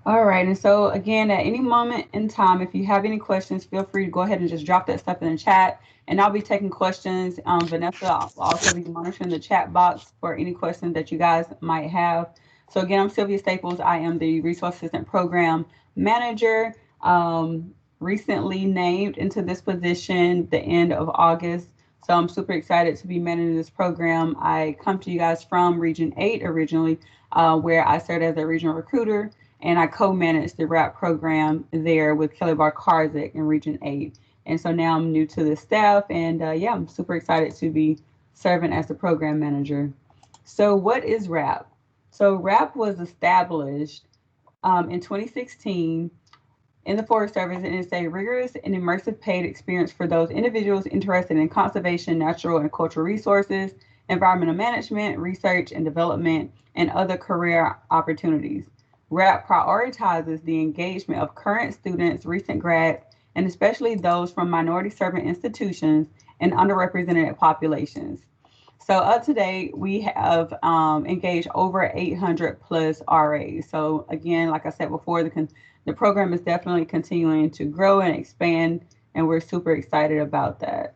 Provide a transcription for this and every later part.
All right. And so, again, at any moment in time, if you have any questions, feel free to go ahead and just drop that stuff in the chat. And I'll be taking questions. Vanessa will also be monitoring the chat box for any questions that you guys might have. So, again, I'm Sylvia Staples. I am the Resource Assistant Program Manager, recently named into this position the end of August. So, I'm super excited to be managing this program. I come to you guys from Region 8 originally, where I served as a regional recruiter and I co-manage the RAP program there with Kelly Bar Karzik in Region 8. And so now I'm new to the staff, and yeah, I'm super excited to be serving as the program manager. So, what is RAP? So, RAP was established in 2016 in the Forest Service, and it's a rigorous and immersive paid experience for those individuals interested in conservation, natural and cultural resources, environmental management, research and development, and other career opportunities. RAP prioritizes the engagement of current students, recent grads, and especially those from minority serving institutions and underrepresented populations. So up to date, we have engaged over 800 plus RAs. So again, like I said before, the program is definitely continuing to grow and expand, and we're super excited about that.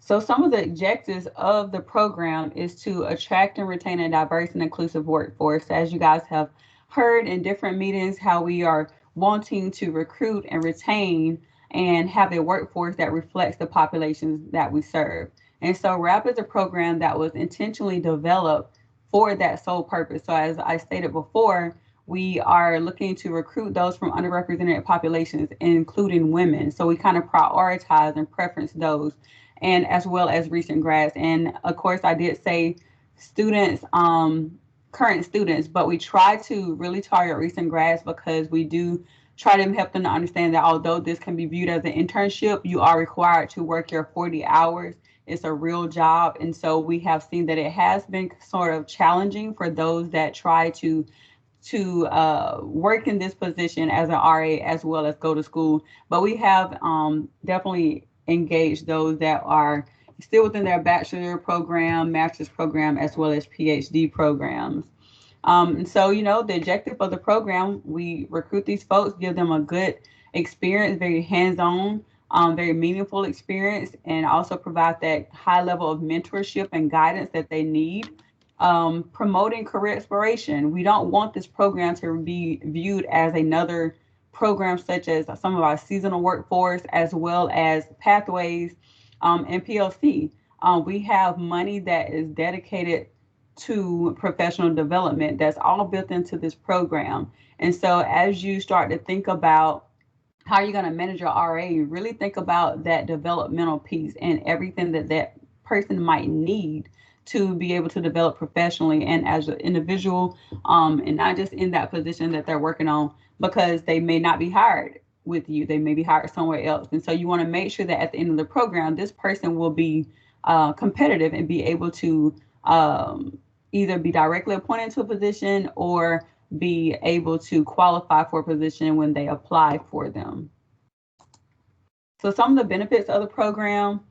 So some of the objectives of the program is to attract and retain a diverse and inclusive workforce. As you guys have heard in different meetings, how we are wanting to recruit and retain and have a workforce that reflects the populations that we serve. And so RAP is a program that was intentionally developed for that sole purpose. So as I stated before, we are looking to recruit those from underrepresented populations, including women. So we kind of prioritize and preference those, and as well as recent grads. And of course, I did say students, current students, but we try to really target recent grads because we do try to help them to understand that although this can be viewed as an internship, you are required to work your 40 hours. It's a real job. And so we have seen that it has been sort of challenging for those that try to work in this position as an RA as well as go to school. But we have definitely engaged those that are still within their bachelor program, master's program, as well as PhD programs. And so, the objective of the program, we recruit these folks, give them a good experience, very hands-on, very meaningful experience, and also provide that high level of mentorship and guidance that they need. Promoting career exploration. We don't want this program to be viewed as another program such as some of our seasonal workforce, as well as pathways and PLC. We have money that is dedicated to professional development that's all built into this program. And so as you start to think about how you're going to manage your RA, you really think about that developmental piece and everything that that person might need to be able to develop professionally and as an individual, and not just in that position that they're working on, because they may not be hired with you. They may be hired somewhere else. And so you want to make sure that at the end of the program, this person will be competitive and be able to either be directly appointed to a position or be able to qualify for a position when they apply for them. So some of the benefits of the program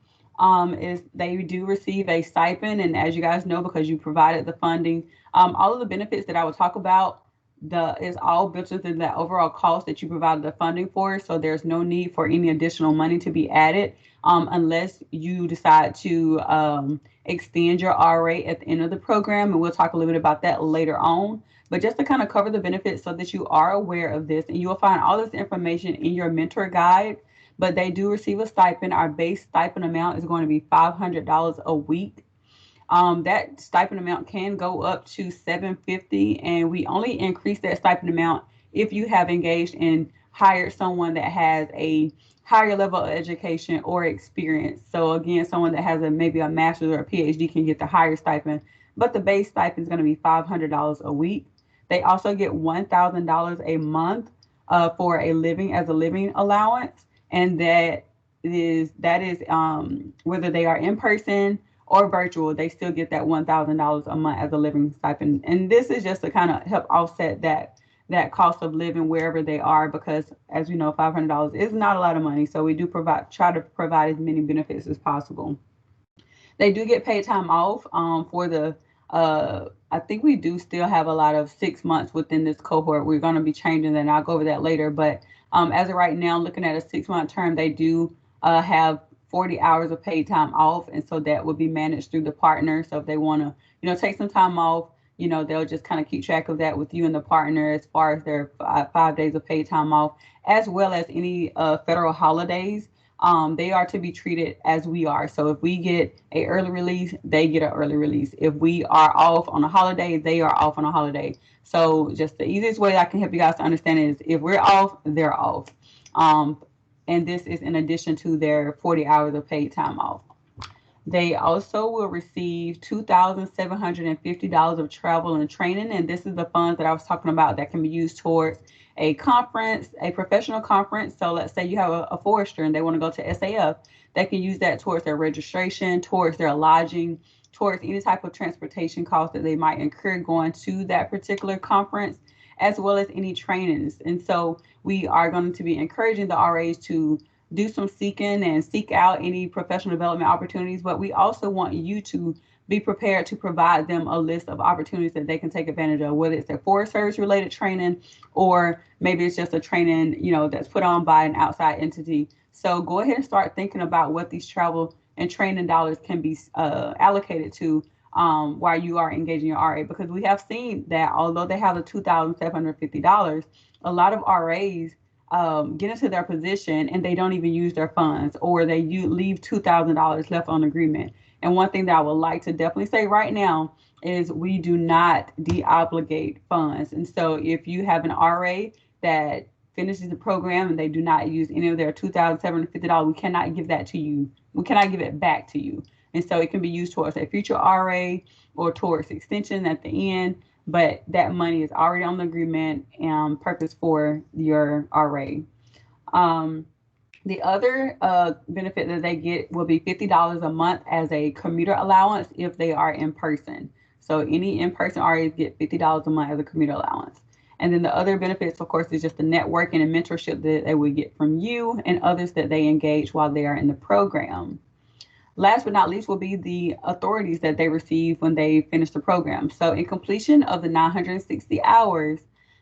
is they do receive a stipend, and as you guys know, because you provided the funding, all of the benefits that I will talk about the is all built within the overall cost that you provided the funding for. So there's no need for any additional money to be added unless you decide to extend your RA at the end of the program, and we'll talk a little bit about that later on. But just to kind of cover the benefits so that you are aware of this, and you will find all this information in your mentor guide. But they do receive a stipend. Our base stipend amount is going to be $500 a week. That stipend amount can go up to $750, and we only increase that stipend amount if you have engaged and hired someone that has a higher level of education or experience. So again, someone that has maybe a master's or a PhD can get the higher stipend, but the base stipend is going to be $500 a week. They also get $1,000 a month for a living allowance, and that is whether they are in person or virtual, they still get that $1,000 a month as a living stipend. And this is just to kind of help offset that cost of living wherever they are, because as you know, $500 is not a lot of money. So we do try to provide as many benefits as possible. They do get paid time off for the I think we do still have a lot of 6 months within this cohort. We're going to be changing that, and I'll go over that later. But as of right now, looking at a 6 month term, they do have 40 hours of paid time off, and so that would be managed through the partner. So if they want to, take some time off, they'll just kind of keep track of that with you and the partner as far as their 5 days of paid time off, as well as any federal holidays. They are to be treated as we are. So if we get a early release, they get an early release. If we are off on a holiday, they are off on a holiday. So just the easiest way I can help you guys to understand is if we're off, they're off. Um, and this is in addition to their 40 hours of paid time off. They also will receive $2,750 of travel and training. And this is the funds that I was talking about that can be used towards a conference, a professional conference. So let's say you have a forester and they want to go to SAF, they can use that towards their registration, towards their lodging, towards any type of transportation cost that they might incur going to that particular conference, as well as any trainings. And so we are going to be encouraging the RAs to do some seeking and seek out any professional development opportunities, but we also want you to be prepared to provide them a list of opportunities that they can take advantage of, whether it's their Forest Service related training or maybe it's just a training, that's put on by an outside entity. So go ahead and start thinking about what these travel and training dollars can be allocated to while you are engaging your RA, because we have seen that although they have the $2,750, a lot of RAs get into their position and they don't even use their funds, or they leave $2,000 left on agreement. And one thing that I would like to definitely say right now is we do not deobligate funds. And so if you have an RA that finishes the program and they do not use any of their $2,750, we cannot give that to you. We cannot give it back to you. And so it can be used towards a future RA or towards extension at the end, but that money is already on the agreement and purpose for your RA. The other benefit that they get will be $50 a month as a commuter allowance if they are in person. So any in-person RAs get $50 a month as a commuter allowance. And then the other benefits, of course, is just the networking and mentorship that they would get from you and others that they engage while they are in the program. Last but not least will be the authorities that they receive when they finish the program. So in completion of the 960 hours,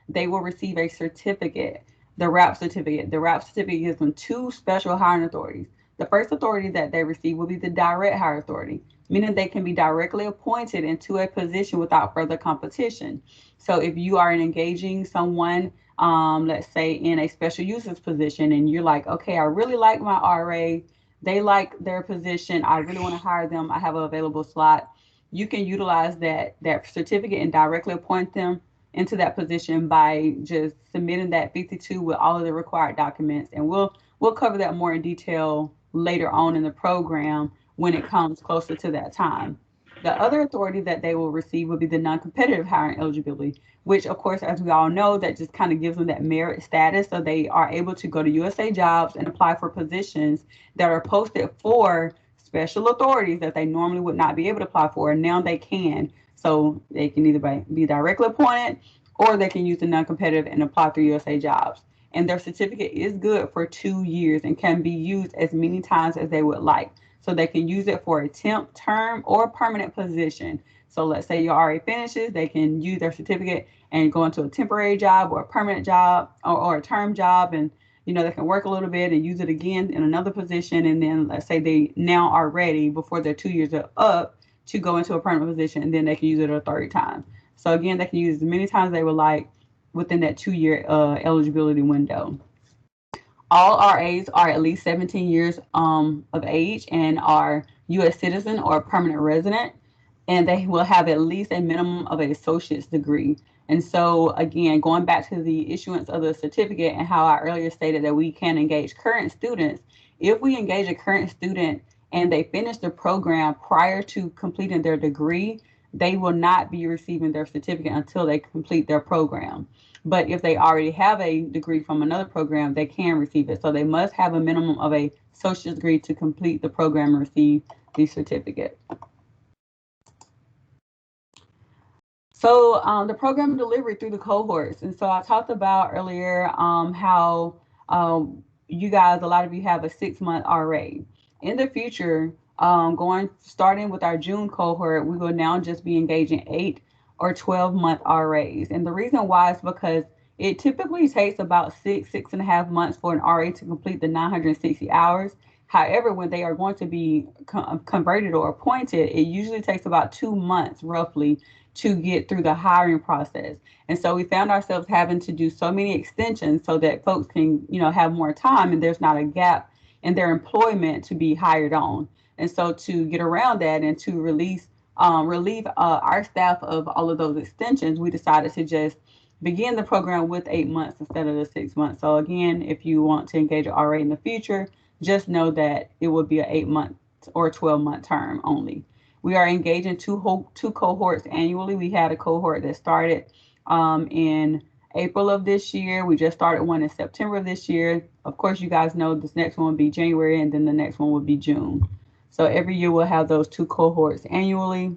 they will receive a certificate, the RAP certificate. The RAP certificate gives them two special hiring authorities. The first authority that they receive will be the direct hire authority, meaning they can be directly appointed into a position without further competition. So if you are engaging someone, let's say in a special users position, and you're like, okay, I really like my RA, they like their position, I really want to hire them, I have an available slot, you can utilize that certificate and directly appoint them into that position by just submitting that 52 with all of the required documents. And we'll cover that more in detail later on in the program when it comes closer to that time. The other authority that they will receive will be the non-competitive hiring eligibility, which of course, as we all know, that just kind of gives them that merit status. So they are able to go to USA Jobs and apply for positions that are posted for special authorities that they normally would not be able to apply for. And now they can. So they can either be directly appointed or they can use the non-competitive and apply through USA Jobs. And their certificate is good for 2 years and can be used as many times as they would like. So they can use it for a temp, term, or permanent position. So let's say your RA finishes, they can use their certificate and go into a temporary job or a permanent job or a term job. And, they can work a little bit and use it again in another position. And then let's say they now are ready before their 2 years are up to go into a permanent position, and then they can use it a third time. So again, they can use as many times as they would like within that 2-year eligibility window. All RAs are at least 17 years of age and are U.S. citizen or permanent resident, and they will have at least a minimum of an associate's degree. And so, again, going back to the issuance of the certificate and how I earlier stated that we can engage current students, if we engage a current student and they finish the program prior to completing their degree, they will not be receiving their certificate until they complete their program. But if they already have a degree from another program, they can receive it. So they must have a minimum of a associate's degree to complete the program and receive the certificate. So the program delivery through the cohorts. And so I talked about earlier how you guys, a lot of you have a 6-month RA. In the future, Starting with our June cohort, we will now just be engaging 8 or 12 month RAs. And the reason why is because it typically takes about 6.5 months for an RA to complete the 960 hours. However, when they are going to be converted or appointed, it usually takes about 2 months roughly to get through the hiring process. And so we found ourselves having to do so many extensions so that folks can, have more time and there's not a gap in their employment to be hired on. And so to get around that and to relieve our staff of all of those extensions, we decided to just begin the program with 8 months instead of the 6 months. So again, if you want to engage an RA in the future, just know that it will be an 8 month or 12-month term only. We are engaging two cohorts annually. We had a cohort that started in April of this year. We just started one in September of this year. Of course, you guys know this next one will be January, and then the next one will be June. So every year we'll have those two cohorts annually.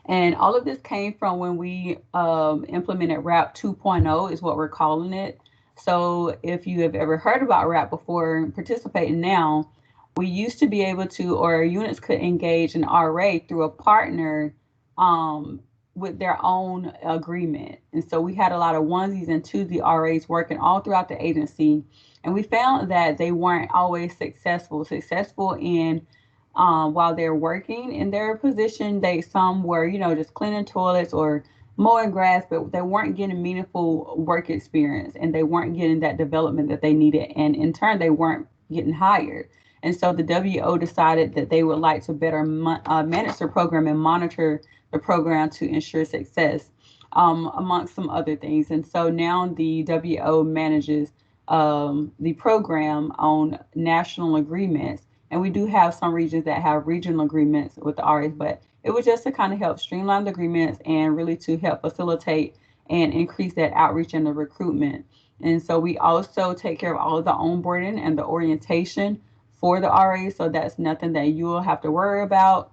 And all of this came from when we implemented RAP 2.0 is what we're calling it. So if you have ever heard about RAP before participating now, we used to be able to, or units could engage an RA through a partner um, with their own agreement. And so we had a lot of onesies and twosies RAs working all throughout the agency. And we found that they weren't always successful in while they're working in their position. Some were, just cleaning toilets or mowing grass, but they weren't getting meaningful work experience and they weren't getting that development that they needed. And in turn, they weren't getting hired. And so the WO decided that they would like to better manage the program and monitor the program to ensure success, amongst some other things. And so now the WO manages the program on national agreements. And we do have some regions that have regional agreements with the RAs, but it was just to kind of help streamline the agreements and really to help facilitate and increase that outreach and the recruitment. And so we also take care of all of the onboarding and the orientation for the RAs. So that's nothing that you will have to worry about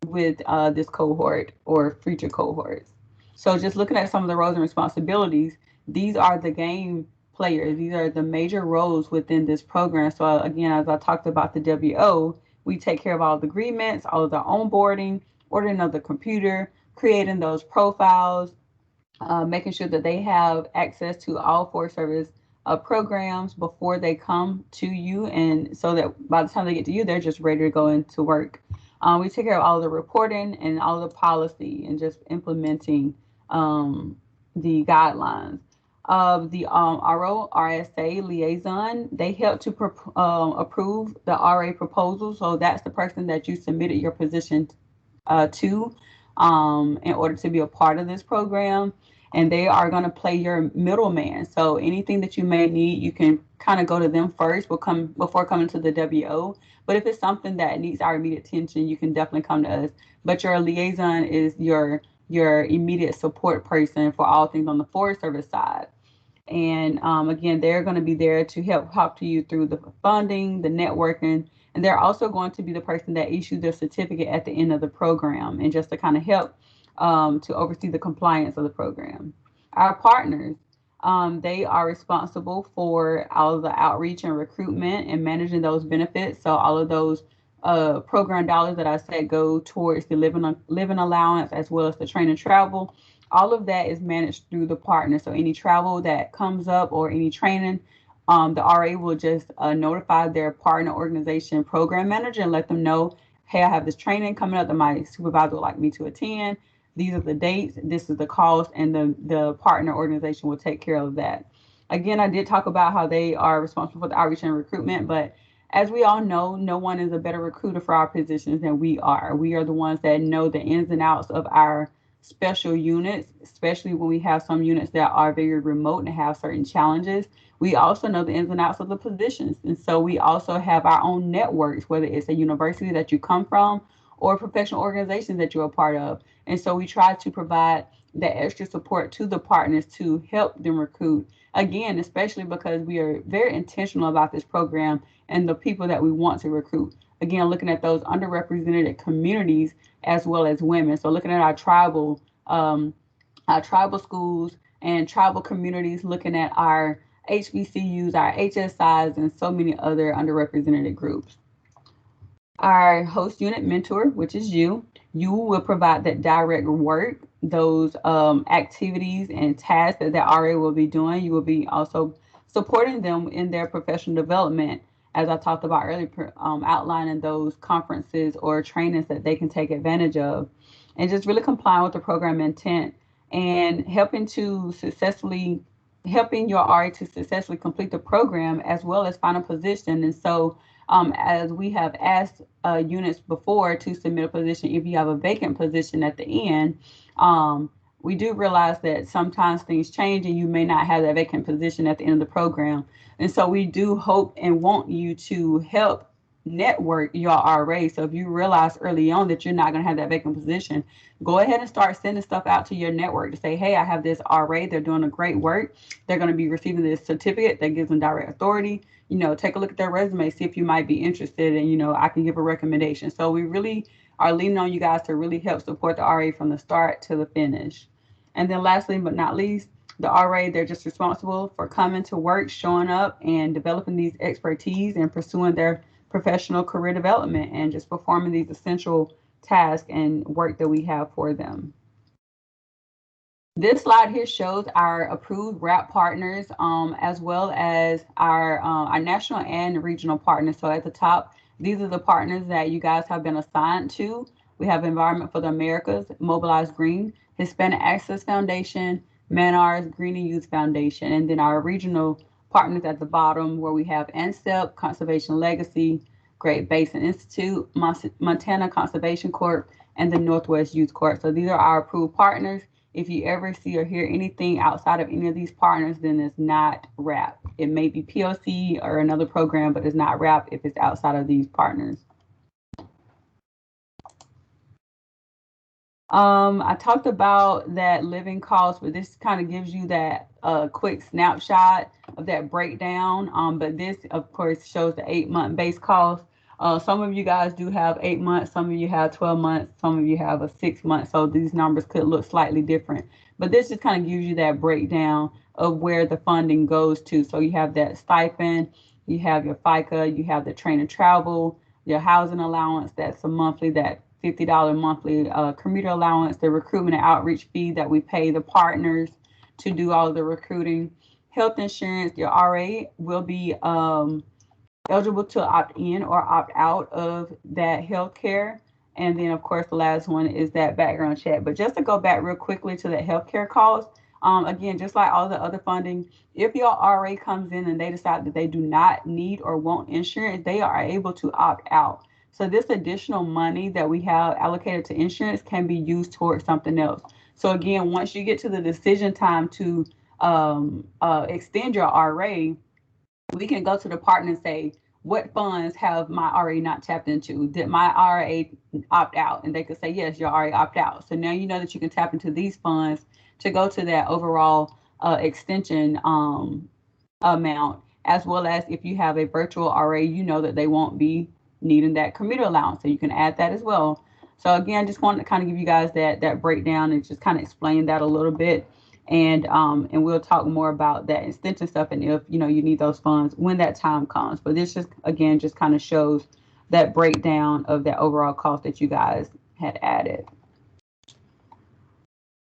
with this cohort or future cohorts. So just looking at some of the roles and responsibilities, these are the game players. These are the major roles within this program. So again, as I talked about the WO, we take care of all the agreements, all of the onboarding, ordering of the computer, creating those profiles, making sure that they have access to all Forest Service programs before they come to you, and so that by the time they get to you, they're just ready to go into work. We take care of all the reporting and all the policy and just implementing the guidelines of the RO RSA liaison. They help to approve the RA proposal. So that's the person that you submitted your position to in order to be a part of this program. And they are going to play your middleman. So anything that you may need, you can kind of go to them first before coming to the WO. But if it's something that needs our immediate attention, you can definitely come to us. But your liaison is your immediate support person for all things on the Forest Service side. And again, they're going to be there to help talk to you through the funding, the networking, and they're also going to be the person that issues the certificate at the end of the program and just to kind of help to oversee the compliance of the program. Our partners, they are responsible for all of the outreach and recruitment and managing those benefits. So all of those program dollars that I said go towards the living allowance as well as the training travel. All of that is managed through the partner. So any travel that comes up or any training, the RA will just notify their partner organization program manager and let them know, hey, I have this training coming up that my supervisor would like me to attend. These are the dates, this is the cost, and the partner organization will take care of that. Again, I did talk about how they are responsible for the outreach and recruitment, but as we all know, no one is a better recruiter for our positions than we are. We are the ones that know the ins and outs of our special units, especially when we have some units that are very remote and have certain challenges. We also know the ins and outs of the positions. And so we also have our own networks, whether it's a university that you come from or professional organizations that you're a part of. And so we try to provide that extra support to the partners to help them recruit. Again, especially because we are very intentional about this program and the people that we want to recruit. Again, looking at those underrepresented communities as well as women. So looking at our tribal schools and tribal communities, looking at our HBCUs, our HSIs, and so many other underrepresented groups. Our host unit mentor, which is you, you will provide that direct work, those activities and tasks that the RA will be doing. You will be also supporting them in their professional development, as I talked about earlier, outlining those conferences or trainings that they can take advantage of, and just really complying with the program intent and helping your RA to successfully complete the program as well as find a position. And so as we have asked units before to submit a position, if you have a vacant position at the end, we do realize that sometimes things change and you may not have that vacant position at the end of the program. And so we do hope and want you to help network your RA. So if you realize early on that you're not going to have that vacant position, go ahead and start sending stuff out to your network to say, hey, I have this RA. They're doing a great work. They're going to be receiving this certificate that gives them direct authority. Take a look at their resume, see if you might be interested, and, I can give a recommendation. So we really are leaning on you guys to really help support the RA from the start to the finish. And then lastly, but not least, the RA, they're just responsible for coming to work, showing up, and developing these expertise and pursuing their professional career development and just performing these essential tasks and work that we have for them. This slide here shows our approved RAP partners, as well as our national and regional partners. So at the top, these are the partners that you guys have been assigned to. We have Environment for the Americas, Mobilize Green, Hispanic Access Foundation, Manars Green and Youth Foundation, and then our regional partners at the bottom where we have ANSEP, Conservation Legacy, Great Basin Institute, Montana Conservation Corp, and the Northwest Youth Corp. So these are our approved partners. If you ever see or hear anything outside of any of these partners, then it's not RAP. It may be POC or another program, but it's not RAP if it's outside of these partners. I talked about that living cost, but this kind of gives you that quick snapshot of that breakdown. But this, of course, shows the 8-month base cost. Some of you guys do have 8 months, some of you have 12 months, some of you have a 6 month. So these numbers could look slightly different. But this just kind of gives you that breakdown of where the funding goes to. So you have that stipend, you have your FICA, you have the train and travel, your housing allowance, that's a monthly, that $50 monthly commuter allowance, the recruitment and outreach fee that we pay the partners to do all of the recruiting, health insurance. Your RA will be eligible to opt in or opt out of that health care. And then, of course, the last one is that background check. But just to go back real quickly to that healthcare cost, again, just like all the other funding, if your RA comes in and they decide that they do not need or want insurance, they are able to opt out. So this additional money that we have allocated to insurance can be used towards something else. So again, once you get to the decision time to extend your RA, we can go to the partner and say, what funds have my RA not tapped into? Did my RA opt out? And they could say, yes, your RA opt out. So now you know that you can tap into these funds to go to that overall extension amount, as well as if you have a virtual RA, you know that they won't be needing that commuter allowance. So you can add that as well. So again, just wanted to kind of give you guys that breakdown and just kind of explain that a little bit. And we'll talk more about that extension stuff and if you need those funds when that time comes. But this just again just kind of shows that breakdown of that overall cost that you guys had added.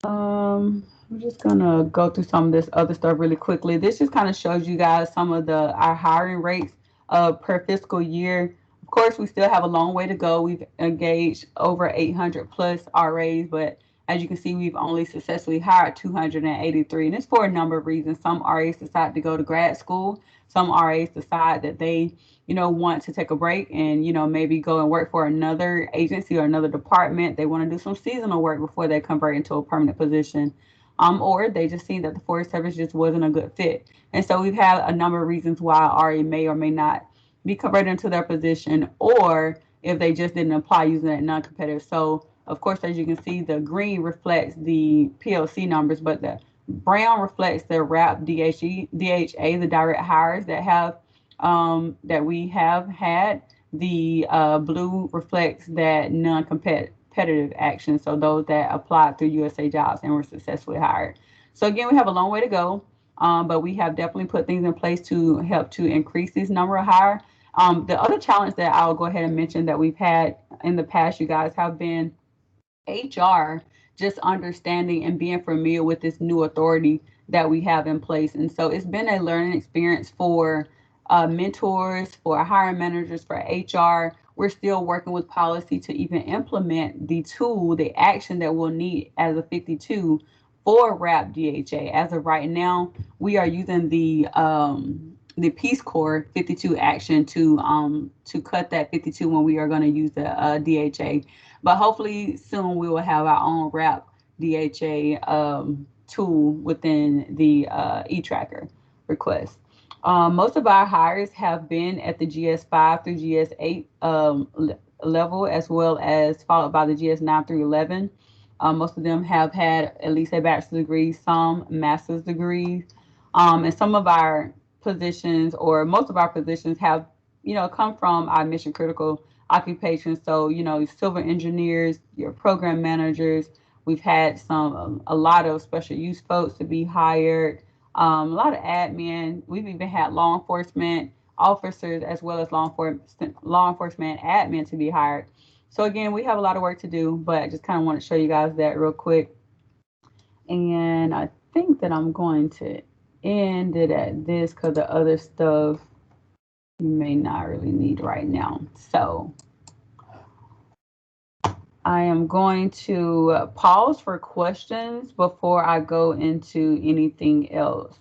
I'm just gonna go through some of this other stuff really quickly. This just kind of shows you guys some of our hiring rates per fiscal year. Of course, we still have a long way to go. We've engaged over 800 plus RAs, but as you can see, we've only successfully hired 283, and it's for a number of reasons. Some RAs decide to go to grad school. Some RAs decide that they, want to take a break and, maybe go and work for another agency or another department. They want to do some seasonal work before they convert into a permanent position. Or they just seen that the Forest Service just wasn't a good fit. And so we've had a number of reasons why RA may or may not be converted into their position, or if they just didn't apply using that non-competitive. So of course, as you can see, the green reflects the PLC numbers, but the brown reflects the RAP DHA, the direct hires that we have had. The blue reflects that non-competitive action, so those that applied through USA Jobs and were successfully hired. So again, we have a long way to go, but we have definitely put things in place to help to increase this number of hire. The other challenge that I'll go ahead and mention that we've had in the past, you guys, have been HR, just understanding and being familiar with this new authority that we have in place. And so it's been a learning experience for mentors, for hiring managers, for HR. We're still working with policy to even implement the tool, the action that we'll need as a 52 for RAP DHA. As of right now, we are using the Peace Corps 52 action to cut that 52 when we are going to use the DHA. But hopefully soon we will have our own RAP DHA tool within the e-tracker request. Most of our hires have been at the GS5 through GS8 level, as well as followed by the GS9 through 11. Most of them have had at least a bachelor's degree, some master's degrees, and some of our positions, or most of our positions, have come from our mission critical occupations. So civil engineers, your program managers. We've had a lot of special use folks to be hired, a lot of admin. We've even had law enforcement officers as well as law enforcement admin to be hired. So again, we have a lot of work to do, but I just kind of want to show you guys that real quick. And I think that I'm going to end it at this because the other stuff you may not really need right now. So I am going to pause for questions before I go into anything else.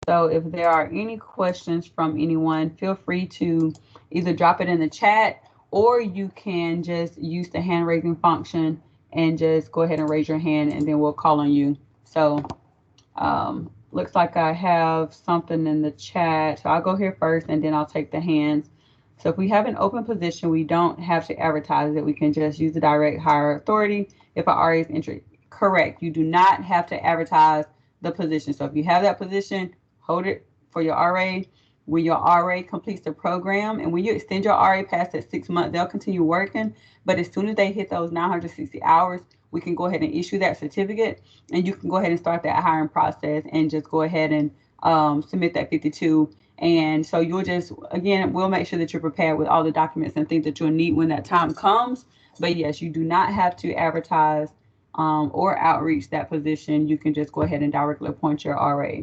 So if there are any questions from anyone, feel free to either drop it in the chat, or you can just use the hand raising function and just go ahead and raise your hand, and then we'll call on you. So looks like I have something in the chat. So I'll go here first and then I'll take the hands. So if we have an open position, we don't have to advertise it. We can just use the direct hire authority if our RA is interested. Correct. You do not have to advertise the position. So if you have that position, hold it for your RA. When your RA completes the program, and when you extend your RA past that 6 months, they'll continue working. But as soon as they hit those 960 hours, we can go ahead and issue that certificate, and you can go ahead and start that hiring process and just go ahead and submit that 52. And so you'll just, again, we'll make sure that you're prepared with all the documents and things that you'll need when that time comes. But yes, you do not have to advertise or outreach that position. You can just go ahead and directly appoint your RA.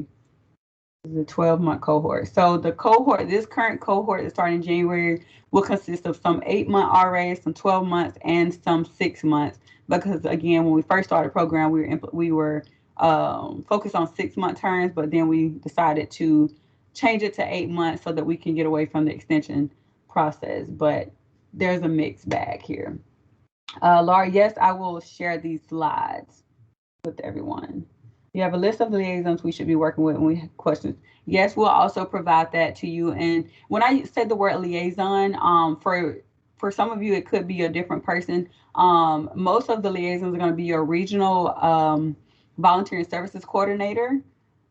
This is a 12-month cohort. So the cohort, this current cohort that's starting in January, will consist of some 8-month RAs, some 12 months, and some 6 months. Because again, when we first started the program, we were focused on 6-month terms, but then we decided to change it to 8 months so that we can get away from the extension process. But there's a mixed bag here. Laura, yes, I will share these slides with everyone. You have a list of the liaisons we should be working with when we have questions. Yes, we'll also provide that to you. And when I say the word liaison, for some of you, it could be a different person. Most of the liaisons are going to be your regional volunteering services coordinator.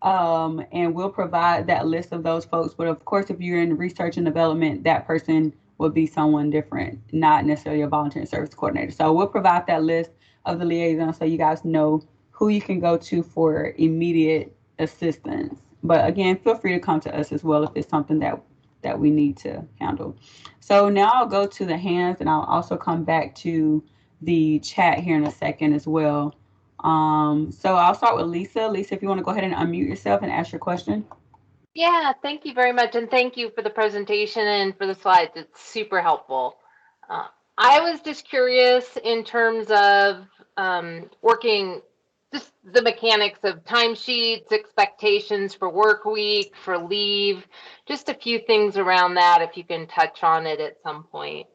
And we'll provide that list of those folks. But of course, if you're in research and development, that person will be someone different, not necessarily a volunteering service coordinator. So we'll provide that list of the liaisons so you guys know who you can go to for immediate assistance. But again, feel free to come to us as well if it's something that we need to handle. So now I'll go to the hands, and I'll also come back to the chat here in a second as well. So I'll start with Lisa. Lisa, if you want to go ahead and unmute yourself and ask your question. Yeah, thank you very much. And thank you for the presentation and for the slides. It's super helpful. I was just curious in terms of working just the mechanics of timesheets, expectations for work week, for leave, just a few things around that, if you can touch on it at some point.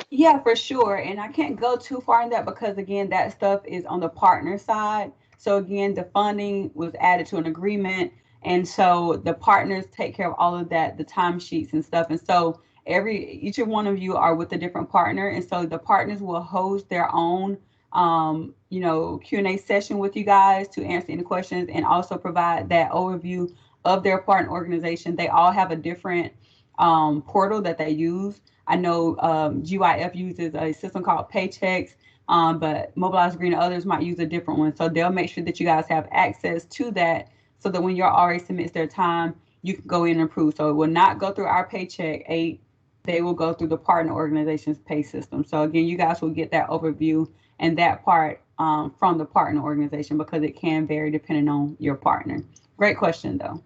Yeah, for sure. And I can't go too far in that because, again, that stuff is on the partner side. So, again, the funding was added to an agreement. And so the partners take care of all of that, the timesheets and stuff. And so each one of you are with a different partner. And so the partners will host their own, Q&A session with you guys to answer any questions and also provide that overview of their partner organization. They all have a different portal that they use. I know GYF uses a system called Paychecks, but Mobilize Green and others might use a different one. So they'll make sure that you guys have access to that so that when your RA submits their time, you can go in and approve. So it will not go through our paycheck 8. They will go through the partner organization's pay system. So again, you guys will get that overview and that part from the partner organization because it can vary depending on your partner. Great question though.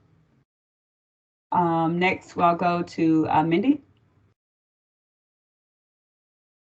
Next, we'll go to Mindy.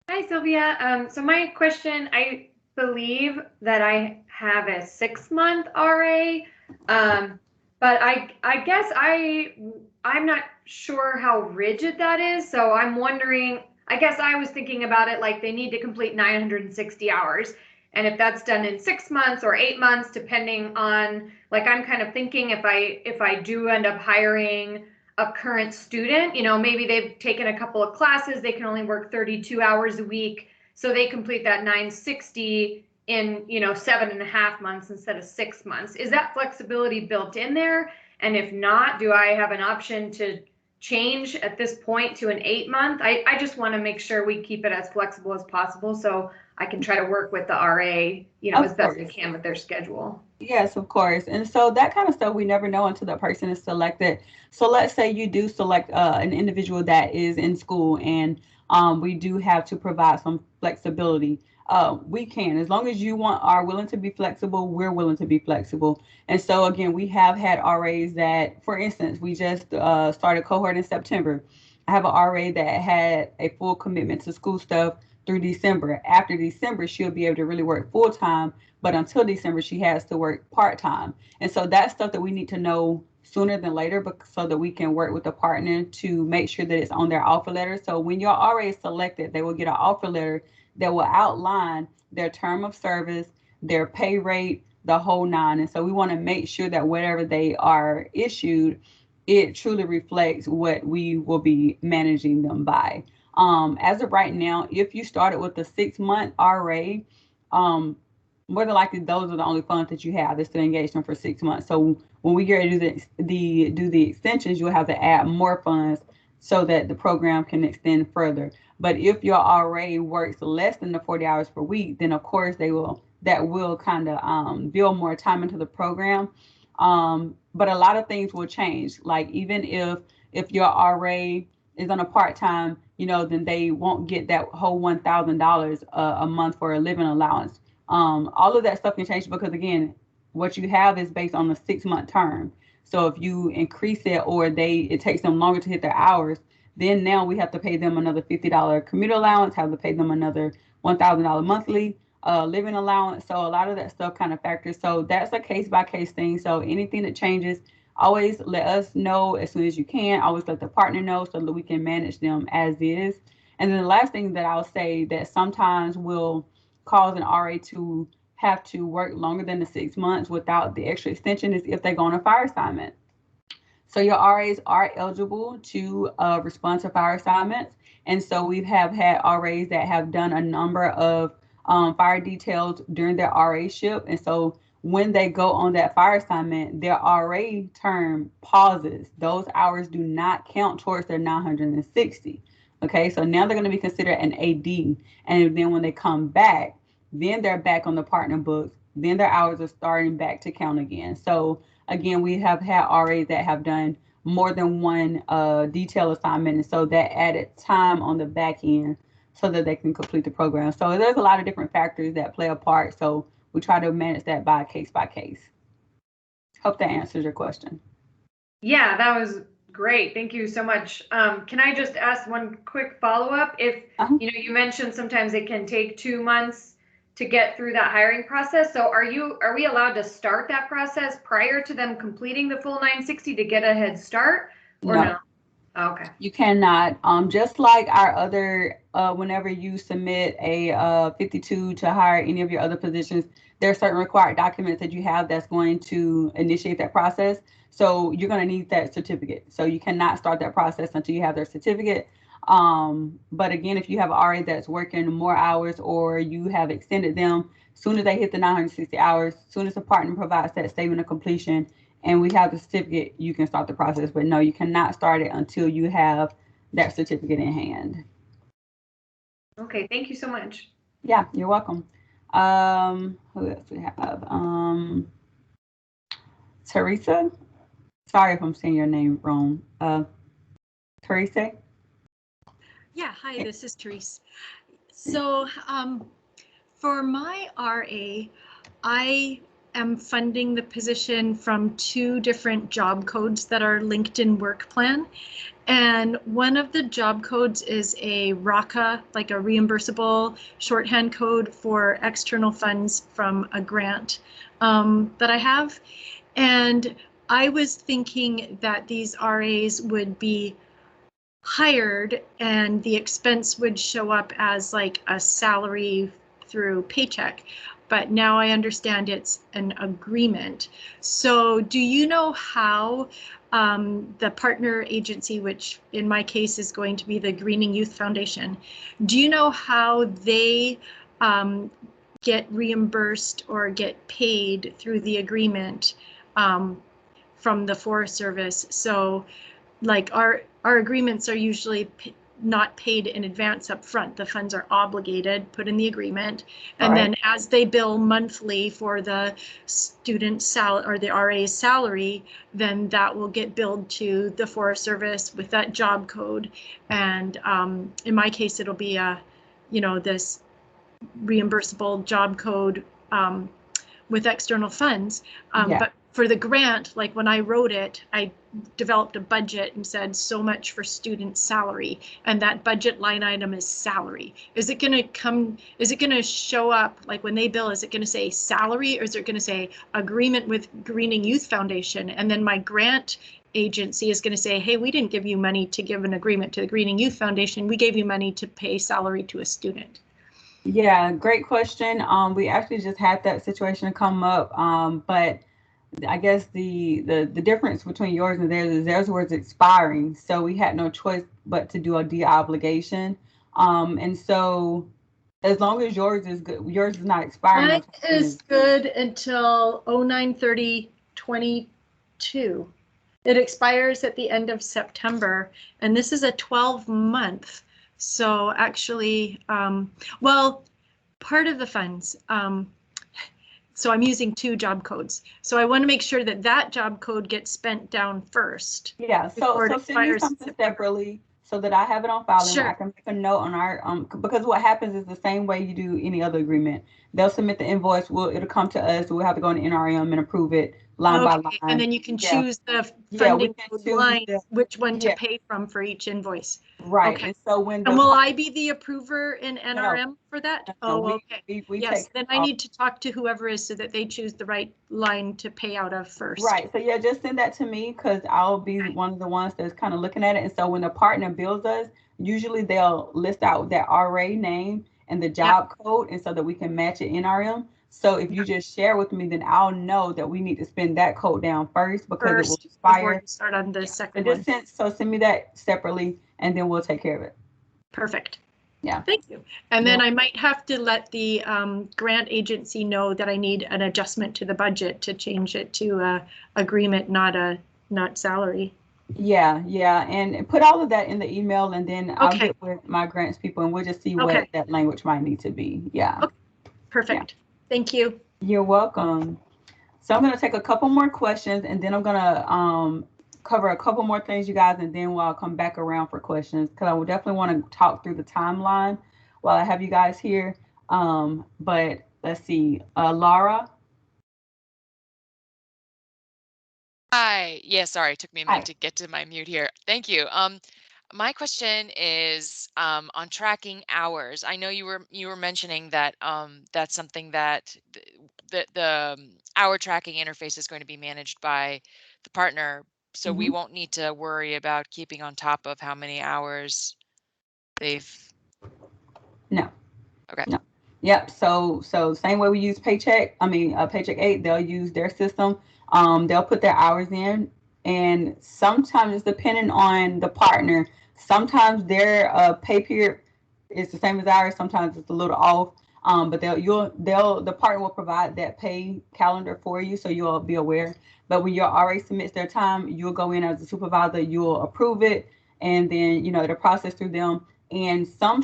Hi, Sylvia. So my question, I believe that I have a 6-month RA, but I guess I'm not sure how rigid that is. So I'm wondering. I guess I was thinking about it like they need to complete 960 hours, and if that's done in 6 months or 8 months, depending on, like, I'm kind of thinking if I do end up hiring a current student, maybe they've taken a couple of classes, they can only work 32 hours a week, so they complete that 960 in 7.5 months instead of 6 months. Is that flexibility built in there? And if not, do I have an option to change at this point to an 8-month? I just want to make sure we keep it as flexible as possible so I can try to work with the RA, as best I can with their schedule. Yes, of course. And so that kind of stuff we never know until the person is selected. So let's say you do select an individual that is in school, and we do have to provide some flexibility. We can, as long as you are willing to be flexible, we're willing to be flexible. And so again, we have had RAs that, for instance, we just started cohort in September. I have an RA that had a full commitment to school stuff through December. After December, she'll be able to really work full time, but until December, she has to work part time. And so that's stuff that we need to know sooner than later, so that we can work with the partner to make sure that it's on their offer letter. So when you're already selected, they will get an offer letter that will outline their term of service, their pay rate, the whole nine. And so we want to make sure that whatever they are issued, it truly reflects what we will be managing them by. As of right now, if you started with a 6-month RA, um, more than likely those are the only funds that you have that's to engage them for 6 months. So when we get ready to do the extensions, you'll have to add more funds so that the program can extend further. But if your RA works less than the 40 hours per week, then of course that will kind of build more time into the program. But a lot of things will change. Like even if your RA is on a part time, then they won't get that whole $1,000 a month for a living allowance. All of that stuff can change because again, what you have is based on the 6-month term. So if you increase it or it takes them longer to hit their hours, then now we have to pay them another $50 commuter allowance, have to pay them another $1,000 monthly living allowance. So a lot of that stuff kind of factors. So that's a case by case thing. So anything that changes, always let us know as soon as you can. Always let the partner know so that we can manage them as is. And then the last thing that I'll say that sometimes will cause an RA to have to work longer than the 6 months without the extra extension is if they go on a fire assignment. So your RAs are eligible to respond to fire assignments. And so we have had RAs that have done a number of fire details during their RA ship. And so when they go on that fire assignment, their RA term pauses. Those hours do not count towards their 960. Okay, so now they're going to be considered an AD. And then when they come back, then they're back on the partner books. Then their hours are starting back to count again. So again, we have had RAs that have done more than one detail assignment. And so that added time on the back end so that they can complete the program. So there's a lot of different factors that play a part. So we try to manage that by case by case. Hope that answers your question. Yeah, that was great. Thank you so much. Can I just ask one quick follow-up? If you mentioned sometimes it can take 2 months to get through that hiring process. So are we allowed to start that process prior to them completing the full 960 to get a head start or no? Oh, okay. You cannot. Just like our other, whenever you submit a 52 to hire any of your other positions, there are certain required documents that you have that's going to initiate that process. So you're going to need that certificate. So you cannot start that process until you have their certificate. But again, if you have an RA that's working more hours or you have extended them, soon as they hit the 960 hours, soon as the partner provides that statement of completion and we have the certificate, you can start the process. But no, you cannot start it until you have that certificate in hand. Okay, thank you so much. Yeah, you're welcome. Who else we have? Teresa. Sorry if I'm saying your name wrong. Teresa? Yeah, hi, this is Therese. So for my RA, I am funding the position from 2 different job codes that are linked in work plan. And one of the job codes is a RACA, like a reimbursable shorthand code for external funds from a grant that I have. And I was thinking that these RAs would be hired and the expense would show up as like a salary through paycheck. But now I understand it's an agreement. So do you know how the partner agency, which in my case is going to be the Greening Youth Foundation, do you know how they get reimbursed or get paid through the agreement from the Forest Service? So like our agreements are usually not paid in advance up front. The funds are obligated, put in the agreement, and then as they bill monthly for the student salary or the RA's salary, then that will get billed to the Forest Service with that job code. And in my case, it'll be this reimbursable job code with external funds. But for the grant, like when I wrote it, I developed a budget and said so much for student salary, and that budget line item is salary. Is it going to show up like when they bill, is it going to say salary, or is it going to say agreement with Greening Youth Foundation? And then my grant agency is going to say, hey, we didn't give you money to give an agreement to the Greening Youth Foundation. We gave you money to pay salary to a student. Yeah, great question. We actually just had that situation come up, but I guess the difference between yours and theirs is theirs was expiring, so we had no choice but to do a de-obligation. And so as long as yours is good, yours is not expiring. Mine is good until 09/30/22. It expires at the end of September, and this is a 12-month. So actually, well, part of the funds. So I'm using 2 job codes. So I want to make sure that that job code gets spent down first. Yeah, so send me something separately so that I have it on file. Sure. And I can make a note on our because what happens is the same way you do any other agreement. They'll submit the invoice, it'll come to us, we'll have to go in NRM and approve it line by line. And then you can choose the funding line, which one to pay from for each invoice. Right. Okay. And so will I be the approver in NRM for that? Okay. Yes, then I need to talk to whoever is so that they choose the right line to pay out of first. Right. So yeah, just send that to me because I'll be one of the ones that's kind of looking at it. And so when the partner bills us, usually they'll list out that RA name and the job code, and so that we can match it in NRM. So if you just share with me, then I'll know that we need to spend that code down first because it will expire. Before you start on the second one. Send me that separately, and then we'll take care of it. Perfect. Yeah. Thank you. And then I might have to let the grant agency know that I need an adjustment to the budget to change it to agreement, not salary. Yeah, and put all of that in the email, and then I'll get with my grants people, and we'll just see what that language might need to be. Yeah. Okay. Perfect. Yeah. Thank you. You're welcome. So I'm going to take a couple more questions, and then I'm going to cover a couple more things, you guys, and then I'll come back around for questions because I will definitely want to talk through the timeline while I have you guys here. But let's see, Laura. Hi. Yeah, sorry, it took me a minute to get to my mute here. Thank you. My question is on tracking hours. I know you were mentioning that that's something that the hour tracking interface is going to be managed by the partner, so we won't need to worry about keeping on top of how many hours they've. No. Okay. No. Yep. So same way we use Paycheck 8, they'll use their system. They'll put their hours in, and sometimes it's depending on the partner. Sometimes their pay period is the same as ours. Sometimes it's a little off. But the partner will provide that pay calendar for you, so you'll be aware. But when your RA submits their time, you'll go in as a supervisor, you'll approve it, and then it'll process through them. And some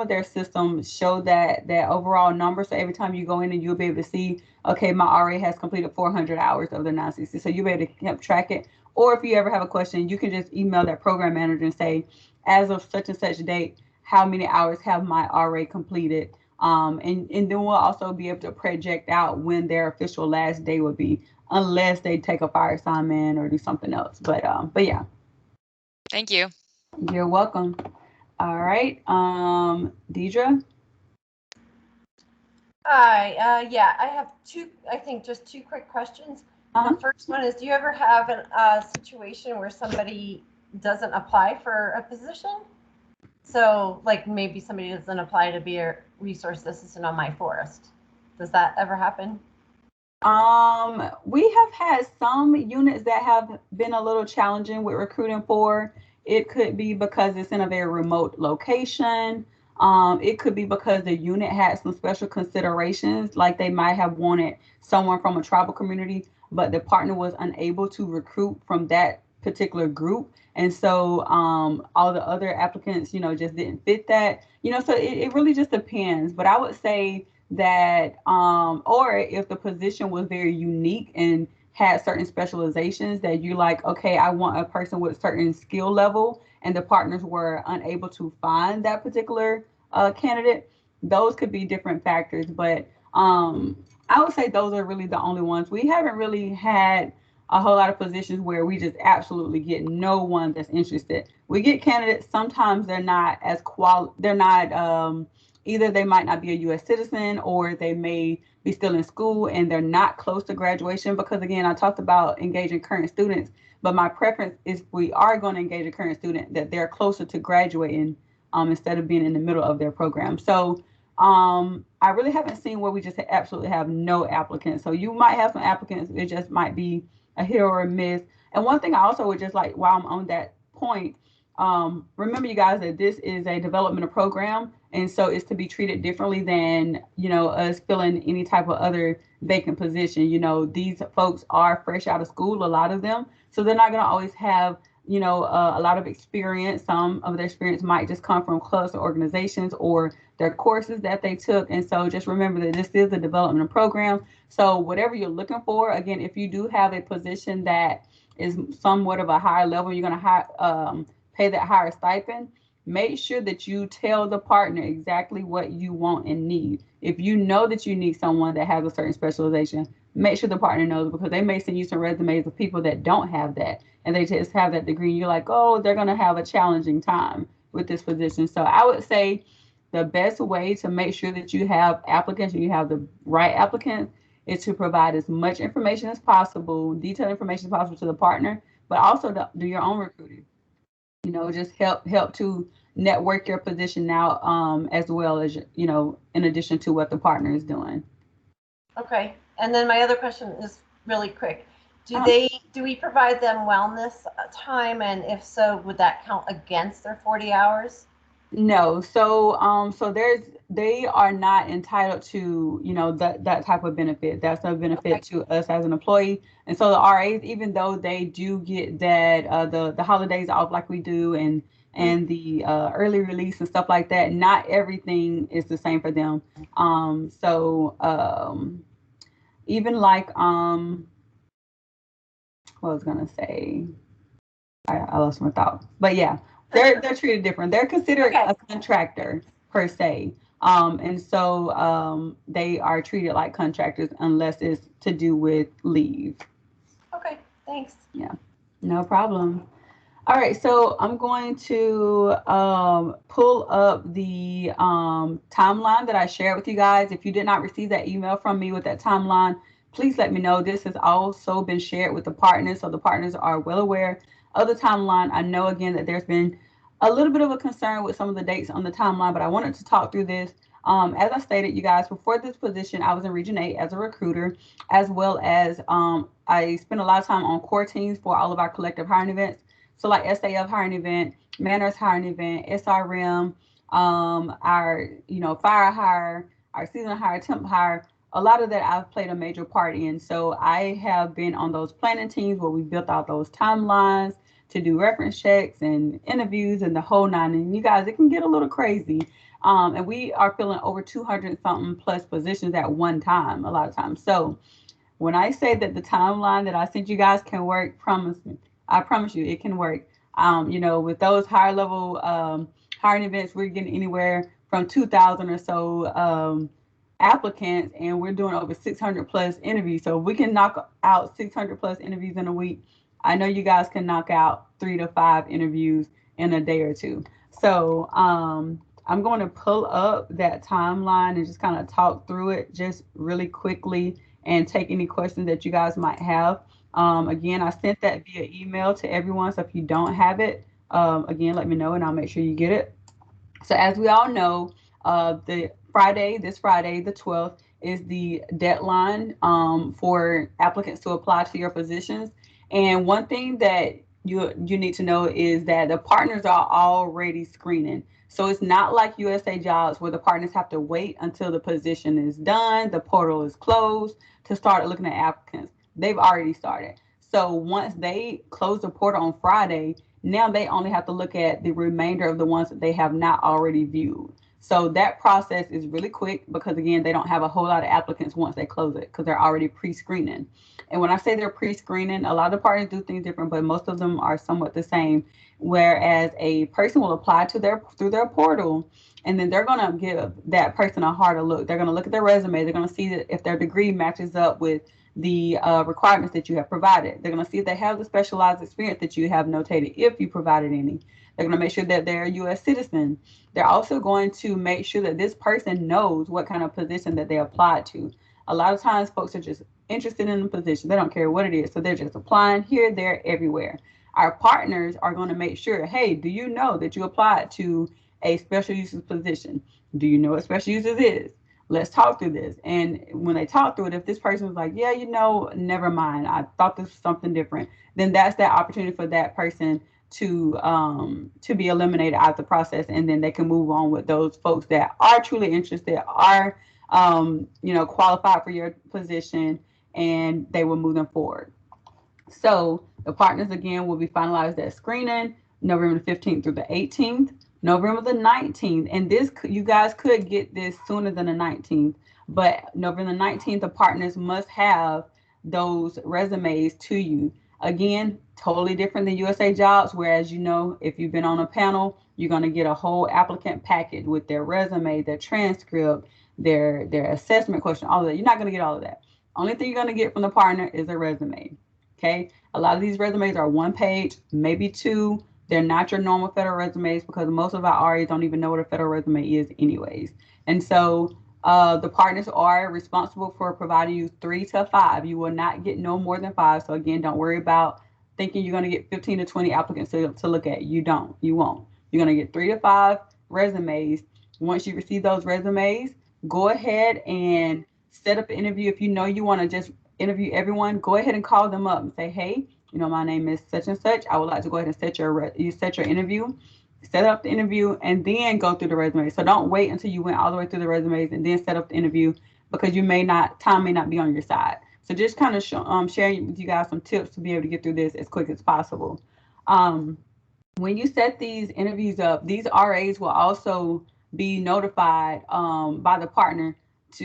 of their systems show that overall number. So every time you go in, and you'll be able to see, okay, my RA has completed 400 hours of the 960. So you'll be able to help track it. Or if you ever have a question, you can just email that program manager and say, as of such and such date, how many hours have my RA completed? And then we'll also be able to project out when their official last day will be, unless they take a fire assignment or do something else. But yeah, Thank you. you're welcome. All right, Deidre. Hi, yeah, I have I think just two quick questions. Uh-huh. The first one is, do you ever have a situation where somebody doesn't apply for a position? So like maybe somebody doesn't apply to be a resource assistant on my forest. Does that ever happen? We have had some units that have been a little challenging with recruiting for. It could be because it's in a very remote location. It could be because the unit had some special considerations, like they might have wanted someone from a tribal community, but the partner was unable to recruit from that particular group. And so all the other applicants, just didn't fit that. So it really just depends. But I would say that or if the position was very unique and had certain specializations that you like, okay, I want a person with certain skill level, and the partners were unable to find that particular candidate, those could be different factors. But I would say those are really the only ones. We haven't really had a whole lot of positions where we just absolutely get no one that's interested. We get candidates, sometimes they're not as they're not either they might not be a US citizen, or they may be still in school and they're not close to graduation, because again, I talked about engaging current students, but my preference is, we are going to engage a current student, that they're closer to graduating instead of being in the middle of their program. So I really haven't seen where we just absolutely have no applicants. So you might have some applicants, it just might be a hit or a miss. And one thing I also would just like, while I'm on that point, remember you guys that this is a developmental program, and so it's to be treated differently than us filling any type of other vacant position. These folks are fresh out of school, a lot of them, so they're not going to always have a lot of experience. Some of their experience might just come from clubs or organizations or their courses that they took. And so just remember that this is a development program. So whatever you're looking for, again, if you do have a position that is somewhat of a higher level, you're going to pay that higher stipend, make sure that you tell the partner exactly what you want and need. If you know that you need someone that has a certain specialization, make sure the partner knows, because they may send you some resumes of people that don't have that, and they just have that degree. You're like, oh, they're going to have a challenging time with this position. So I would say the best way to make sure that you have applicants and you have the right applicants is to provide as much information as possible, detailed information as possible, to the partner, but also to do your own recruiting. Just help to network your position out, as well as in addition to what the partner is doing. Okay. And then my other question is really quick. Do we provide them wellness time? And if so, would that count against their 40 hours? No. So they are not entitled to, that type of benefit. That's a benefit to us as an employee. And so the RAs, even though they do get that, the holidays off like we do, and the early release and stuff like that, not everything is the same for them. Even like, what I was gonna say, I lost my thought. But yeah, they're treated different. They're considered a contractor per se. And so they are treated like contractors unless it's to do with leave. Okay, thanks. Yeah, no problem. All right, so I'm going to pull up the timeline that I shared with you guys. If you did not receive that email from me with that timeline, please let me know. This has also been shared with the partners, so the partners are well aware of the timeline. I know, again, that there's been a little bit of a concern with some of the dates on the timeline, but I wanted to talk through this. As I stated, you guys, before this position, I was in Region 8 as a recruiter, as well as I spent a lot of time on core teams for all of our collective hiring events. So like SAF hiring event, Manners hiring event, SRM, our, fire hire, our season hire, temp hire, a lot of that I've played a major part in. So I have been on those planning teams where we built out those timelines to do reference checks and interviews and the whole nine. And you guys, it can get a little crazy. And we are filling over 200 something plus positions at one time, a lot of times. So when I say that the timeline that I sent you guys can work, promise me, I promise you, it can work. With those higher level hiring events, we're getting anywhere from 2,000 or so applicants, and we're doing over 600 plus interviews. So if we can knock out 600 plus interviews in a week, I know you guys can knock out 3 to 5 interviews in a day or two. So I'm going to pull up that timeline and just kind of talk through it just really quickly and take any questions that you guys might have. Again, I sent that via email to everyone. So if you don't have it, again, let me know and I'll make sure you get it. So as we all know, this Friday, the 12th, is the deadline for applicants to apply to your positions. And one thing that you need to know is that the partners are already screening. So it's not like USA Jobs where the partners have to wait until the position is done, the portal is closed to start looking at applicants. They've already started. So once they close the portal on Friday, now they only have to look at the remainder of the ones that they have not already viewed. So that process is really quick because, again, they don't have a whole lot of applicants once they close it because they're already pre-screening. And when I say they're pre-screening, a lot of partners do things different, but most of them are somewhat the same. Whereas a person will apply through their portal, and then they're going to give that person a harder look. They're going to look at their resume. They're going to see that if their degree matches up with the requirements that you have provided. They're going to see if they have the specialized experience that you have notated, if you provided any. They're going to make sure that they're a U.S. citizen. They're also going to make sure that this person knows what kind of position that they applied to. A lot of times folks are just interested in the position. They don't care what it is. So they're just applying here, there, everywhere. Our partners are going to make sure, hey, do you know that you applied to a special uses position? Do you know what special uses is? Let's talk through this. And when they talk through it, if this person was like, yeah, never mind, I thought this was something different, then that's that opportunity for that person to be eliminated out of the process, and then they can move on with those folks that are truly interested, are qualified for your position, and they will move them forward. So the partners again will be finalized at screening November 15th through the 18th, November the 19th, and this you guys could get this sooner than the 19th, but November the 19th, the partners must have those resumes to you. Again, totally different than USA Jobs, whereas if you've been on a panel, you're going to get a whole applicant package with their resume, their transcript, their assessment question, all of that. You're not going to get all of that. Only thing you're going to get from the partner is a resume. Okay. A lot of these resumes are 1 page, maybe 2. They're not your normal federal resumes because most of our RAs don't even know what a federal resume is anyways. And so the partners are responsible for providing you 3 to 5. You will not get no more than 5. So again, don't worry about thinking you're going to get 15 to 20 applicants to look at. You won't. You're going to get 3 to 5 resumes. Once you receive those resumes, go ahead and set up an interview. If you know you want to just interview everyone, go ahead and call them up and say, hey, my name is such and such. I would like to go ahead and set your interview, set up the interview, and then go through the resumes. So don't wait until you went all the way through the resumes and then set up the interview, because time may not be on your side. So just kind of sharing with you guys some tips to be able to get through this as quick as possible. When you set these interviews up, these RAs will also be notified by the partner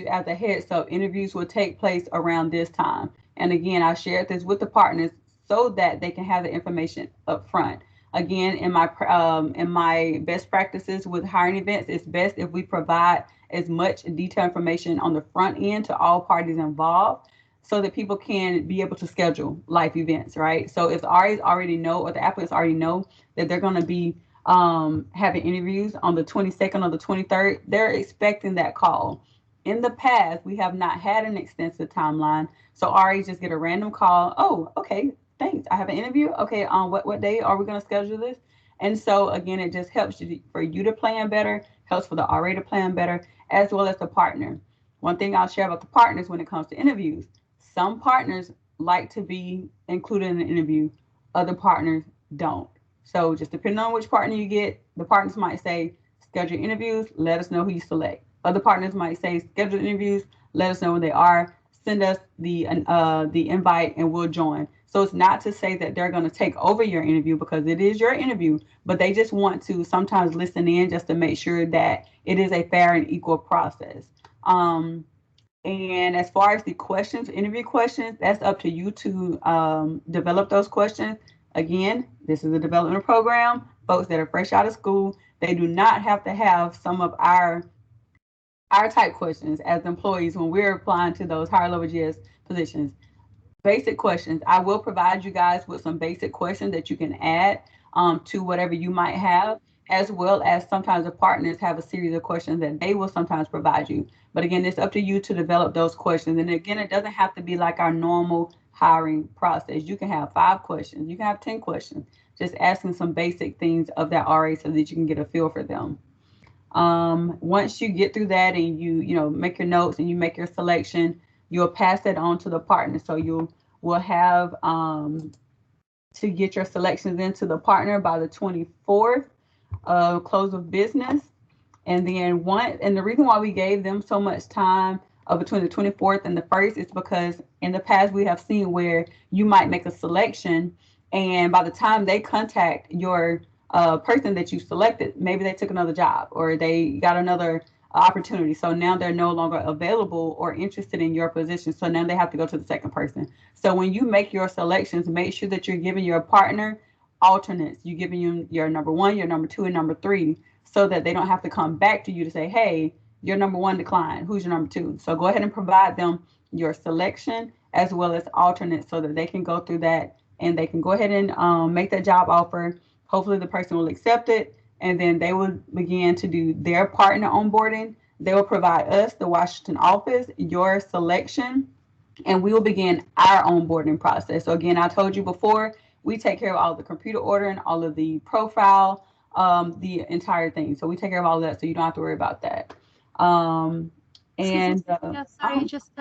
as a heads up. Interviews will take place around this time. And again, I shared this with the partners so that they can have the information up front. Again, in my best practices with hiring events, it's best if we provide as much detailed information on the front end to all parties involved, so that people can be able to schedule live events, right? So if the RAs already know, or the applicants already know that they're going to be having interviews on the 22nd or the 23rd, they're expecting that call. In the past, we have not had an extensive timeline, so RAs just get a random call. Oh, okay, thanks. I have an interview. Okay, on what day are we going to schedule this? And so again, it just helps for you to plan better, helps for the RA to plan better, as well as the partner. One thing I'll share about the partners when it comes to interviews: some partners like to be included in the interview, other partners don't. So just depending on which partner you get, the partners might say, schedule interviews, let us know who you select. Other partners might say, schedule interviews, let us know when they are, send us the invite, and we'll join. So it's not to say that they're going to take over your interview, because it is your interview, but they just want to sometimes listen in just to make sure that it is a fair and equal process. And as far as the questions, interview questions, that's up to you to develop those questions. Again, this is a development program. Folks that are fresh out of school, they do not have to have some of our type questions as employees when we're applying to those higher level GS positions. Basic questions. I will provide you guys with some basic questions that you can add to whatever you might have, as well as sometimes the partners have a series of questions that they will sometimes provide you. But again, it's up to you to develop those questions. And again, it doesn't have to be like our normal hiring process. You can have 5 questions, you can have 10 questions, just asking some basic things of that RA so that you can get a feel for them. Once you get through that and you make your notes and you make your selection, you'll pass that on to the partner. So you will have to get your selections into the partner by the 24th close of business. And then and the reason why we gave them so much time between the 24th and the 1st is because in the past we have seen where you might make a selection, and by the time they contact your person that you selected, maybe they took another job or they got another opportunity. So now they're no longer available or interested in your position. So now they have to go to the second person. So when you make your selections, make sure that you're giving your partner alternates. You're giving them your number 1, your number 2, and number 3, so that they don't have to come back to you to say, hey, your number 1 declined. Who's your number 2? So go ahead and provide them your selection as well as alternates so that they can go through that and they can go ahead and make that job offer. Hopefully the person will accept it, and then they will begin to do their partner onboarding. They will provide us, the Washington office, your selection, and we will begin our onboarding process. So again, I told you before, we take care of all the computer ordering, all of the profile, the entire thing. So we take care of all of that, so you don't have to worry about that. Excuse me, yeah, sorry, just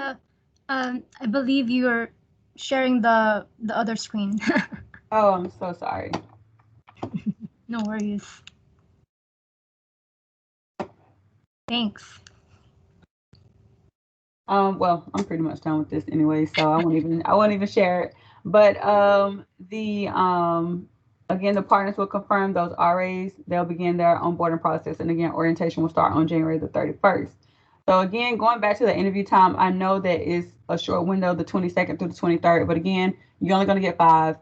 I believe you're sharing the other screen. Oh, I'm so sorry. No worries. Thanks. Well, I'm pretty much done with this anyway, so I won't even share it. But the again, the partners will confirm those RAs. They'll begin their onboarding process, and again, orientation will start on January the 31st. So again, going back to the interview time, I know that it's a short window, the 22nd through the 23rd, but again, you're only going to get 5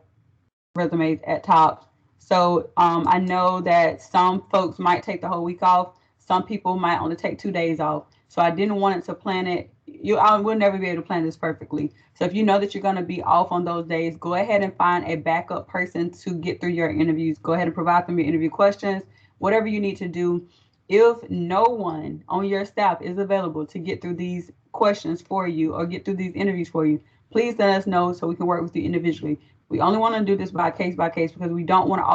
resumes at top. So I know that some folks might take the whole week off. Some people might only take 2 days off. So I didn't want it to plan it. I will never be able to plan this perfectly. So if you know that you're going to be off on those days, go ahead and find a backup person to get through your interviews. Go ahead and provide them your interview questions, whatever you need to do. If no one on your staff is available to get through these questions for you or get through these interviews for you, please let us know so we can work with you individually. We only want to do this by case because we don't want to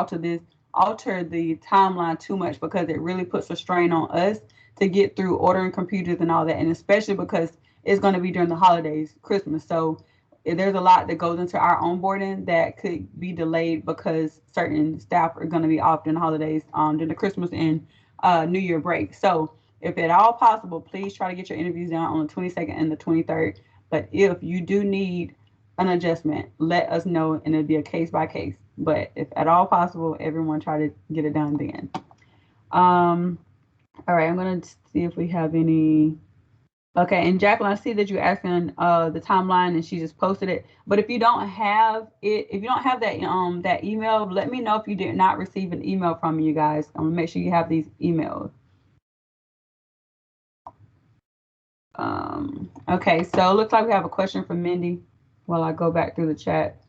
alter the timeline too much, because it really puts a strain on us to get through ordering computers and all that, and especially because it's going to be during the holidays, Christmas. So there's a lot that goes into our onboarding that could be delayed because certain staff are going to be off during the holidays, during the Christmas and New Year break. So if at all possible, please try to get your interviews done on the 22nd and the 23rd. But if you do need an adjustment, let us know, and it'll be a case by case. But if at all possible, everyone try to get it done then. All right, I'm gonna see if we have any. Okay, and Jacqueline, I see that you're asking the timeline, and she just posted it. But if you don't have it, if you don't have that email, let me know if you did not receive an email from me, you guys. I'm gonna make sure you have these emails. Okay, so it looks like we have a question from Mindy while I go back through the chat.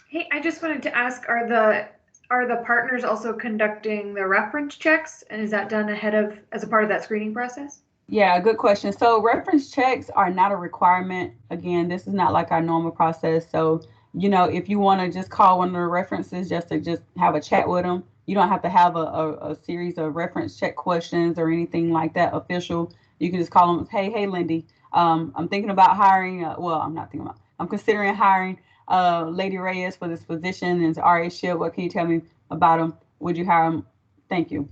Hey, I just wanted to ask, are the partners also conducting the reference checks, and is that done as a part of that screening process? Yeah, good question. So reference checks are not a requirement. Again, this is not like our normal process. So, if you want to just call one of the references just to just have a chat with them, you don't have to have a series of reference check questions or anything like that official. You can just call them, hey, Lindy, I'm thinking about hiring. Well, I'm not thinking about, I'm considering hiring Lady Reyes for this position as RA Shield. What can you tell me about him? Would you hire him? Thank you.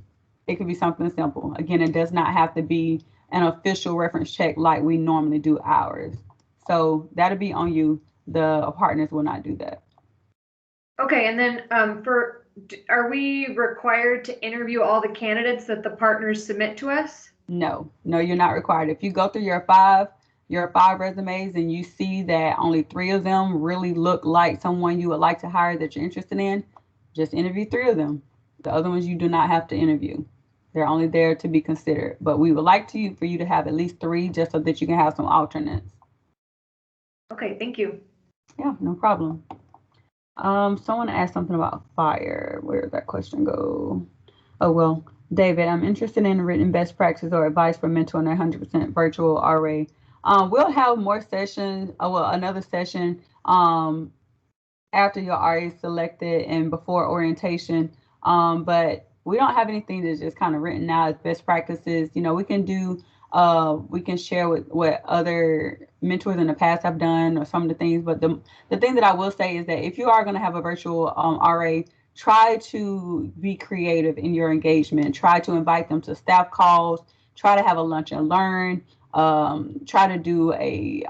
It could be something simple. Again, it does not have to be an official reference check like we normally do ours. So that'll be on you. The partners will not do that. Okay, and then are we required to interview all the candidates that the partners submit to us? No, you're not required. If you go through your 5 your 5 resumes and you see that only 3 of them really look like someone you would like to hire that you're interested in, just interview 3 of them. The other ones you do not have to interview. They're only there to be considered. But we would like for you to have at least 3 just so that you can have some alternates. Okay, thank you. Yeah, no problem. Someone asked something about fire. Where did that question go? Oh, well, David, I'm interested in written best practice or advice for mentoring a 100% virtual RA. We'll have more sessions, another session after your RA is selected and before orientation. But we don't have anything that's just kind of written out as best practices. You know, we can share with what other mentors in the past have done or some of the things. But the thing that I will say is that if you are going to have a virtual RA, try to be creative in your engagement. Try to invite them to staff calls. Try to have a lunch and learn. Try to do a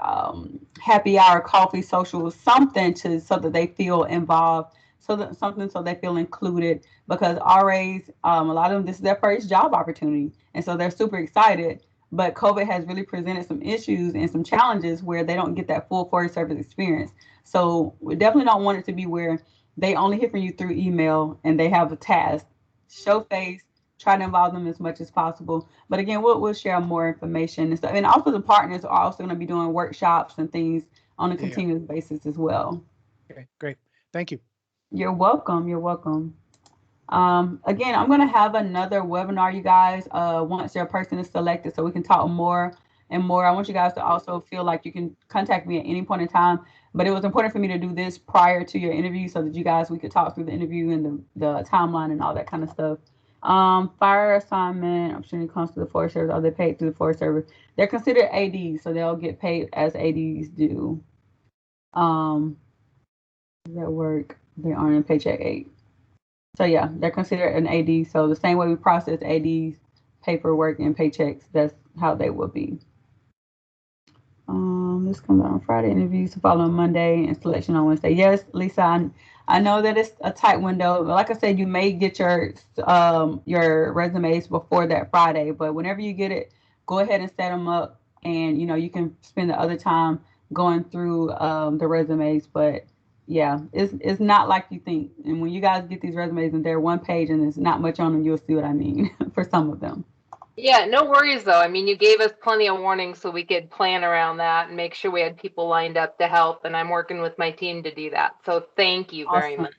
happy hour coffee social, something so that they feel involved, so they feel included. Because RAs, a lot of them, this is their first job opportunity, and so they're super excited. But COVID has really presented some issues and some challenges where they don't get that full forest service experience. So we definitely don't want it to be where they only hear from you through email and they have a task. Show face, try to involve them as much as possible. But again, we'll share more information and stuff. And also the partners are also going to be doing workshops and things on a continuous basis as well. Okay, great. Thank you. You're welcome. You're welcome. Again, I'm going to have another webinar, you guys, once your person is selected so we can talk more and more. I want you guys to also feel like you can contact me at any point in time. But it was important for me to do this prior to your interview so that we could talk through the interview and the timeline and all that kind of stuff. Fire assignment, opportunity comes to the Forest Service. Are they paid through the Forest Service? They're considered ADs, so they'll get paid as ADs do. Does that work? They aren't in Paycheck 8. So yeah, they're considered an AD. So the same way we process ADs, paperwork, and paychecks, that's how they will be. This comes out on Friday, interviews to follow on Monday, and selection on Wednesday. Yes, Lisa, I know that it's a tight window. But like I said, you may get your resumes before that Friday, but whenever you get it, go ahead and set them up, and you can spend the other time going through the resumes. But yeah, it's not like you think. And when you guys get these resumes and they're one page and there's not much on them, you'll see what I mean for some of them. Yeah, no worries though. I mean, you gave us plenty of warning so we could plan around that and make sure we had people lined up to help. And I'm working with my team to do that. So thank you very much.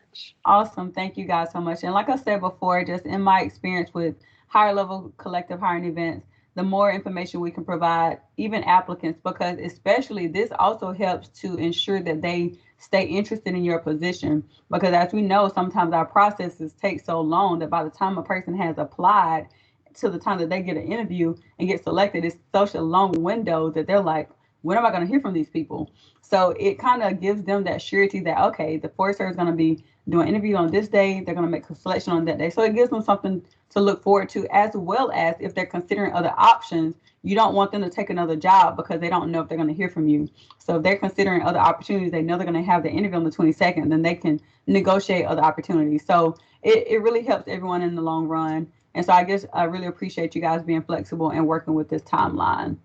Awesome. Thank you guys so much. And like I said before, just in my experience with higher level collective hiring events, the more information we can provide, even applicants, because especially this also helps to ensure that they stay interested in your position. Because as we know, sometimes our processes take so long that by the time a person has applied to the time that they get an interview and get selected, it's such a long window that they're like, when am I going to hear from these people? So it kind of gives them that surety that, okay, the Forest Service is going to be doing an interview on this day. They're going to make a selection on that day. So it gives them something to look forward to, as well as if they're considering other options, you don't want them to take another job because they don't know if they're going to hear from you. So if they're considering other opportunities, they know they're going to have the interview on the 22nd, then they can negotiate other opportunities. So it really helps everyone in the long run. And so I guess I really appreciate you guys being flexible and working with this timeline.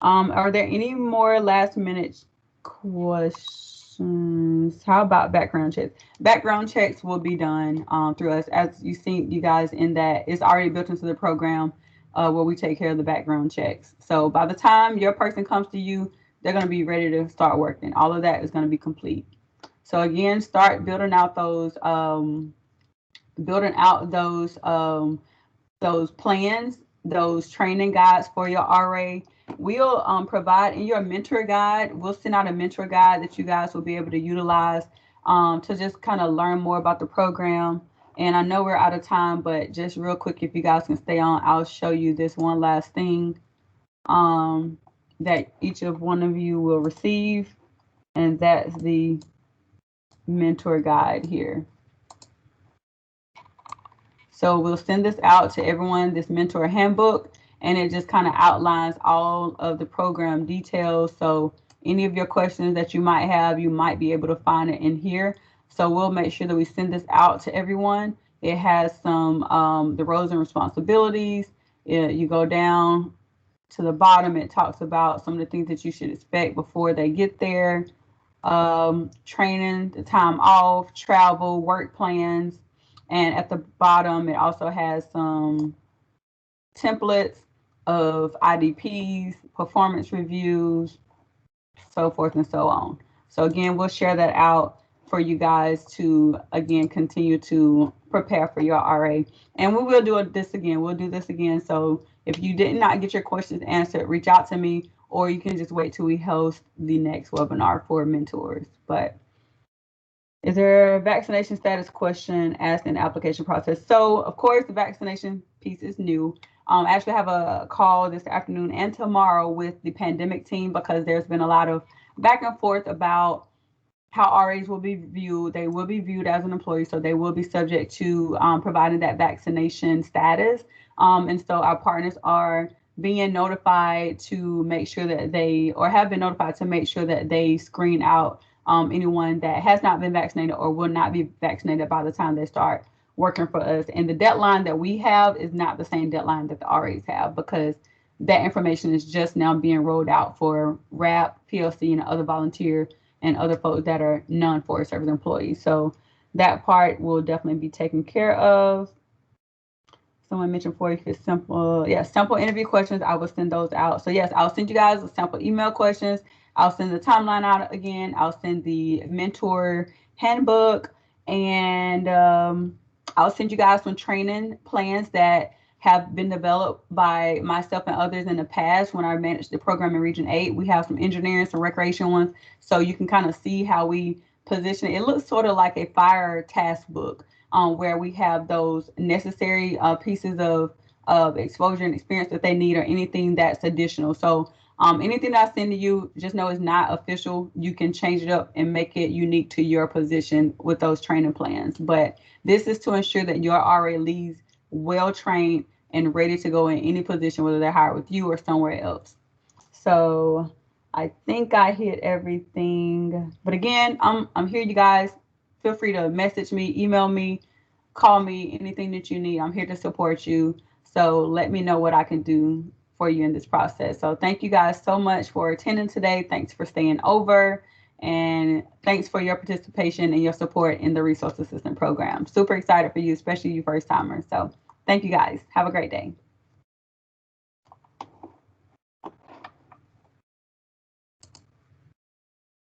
Are there any more last minute questions? How about background checks? Background checks will be done through us. As you see, you guys, in that it's already built into the program where we take care of the background checks. So by the time your person comes to you, they're going to be ready to start working. All of that is going to be complete. So again, start building out those plans, those training guides for your RA. We'll provide in your mentor guide, we'll send out a mentor guide that you guys will be able to utilize to just kind of learn more about the program. And I know we're out of time, but just real quick, if you guys can stay on, I'll show you this one last thing that each of one of you will receive. And that's the mentor guide here. So we'll send this out to everyone, this mentor handbook, and it just kind of outlines all of the program details. So any of your questions that you might have, you might be able to find it in here. So we'll make sure that we send this out to everyone. It has some the roles and responsibilities. You go down to the bottom, it talks about some of the things that you should expect before they get there. Training, the time off, travel, work plans. And at the bottom, it also has some templates of IDPs, performance reviews, so forth and so on. So again, we'll share that out for you guys to, again, continue to prepare for your RA. And we will do this again. We'll do this again. So if you did not get your questions answered, reach out to me, or you can just wait till we host the next webinar for mentors. But is there a vaccination status question asked in the application process? So of course, the vaccination piece is new. I actually have a call this afternoon and tomorrow with the pandemic team because there's been a lot of back and forth about how RAs will be viewed. They will be viewed as an employee, so they will be subject to providing that vaccination status. And so our partners are being notified to make sure that they, or have been notified to make sure that they screen out anyone that has not been vaccinated or will not be vaccinated by the time they start working for us. And the deadline that we have is not the same deadline that the RAs have, because that information is just now being rolled out for RAP, PLC, and other volunteer and other folks that are non-Forest Service employees. So that part will definitely be taken care of. Someone mentioned for you simple, simple interview questions. I will send those out. So yes, I'll send you guys a sample email questions. I'll send the timeline out again. I'll send the mentor handbook, and I'll send you guys some training plans that have been developed by myself and others in the past when I managed the program in Region 8. We have some engineering, some recreation ones, so you can kind of see how we position it. It looks sort of like a fire task book, where we have those necessary pieces of exposure and experience that they need, or anything that's additional. So anything that I send to you, just know it's not official. You can change it up and make it unique to your position with those training plans. But this is to ensure that your RA leaves well trained and ready to go in any position, whether they're hired with you or somewhere else. So I think I hit everything. But again, I'm here, you guys. Feel free to message me, email me, call me, anything that you need. I'm here to support you. So let me know what I can do for you in this process. So thank you guys so much for attending today. Thanks for staying over. And thanks for your participation and your support in the Resource Assistant Program. Super excited for you, especially you first timers. So thank you guys. Have a great day.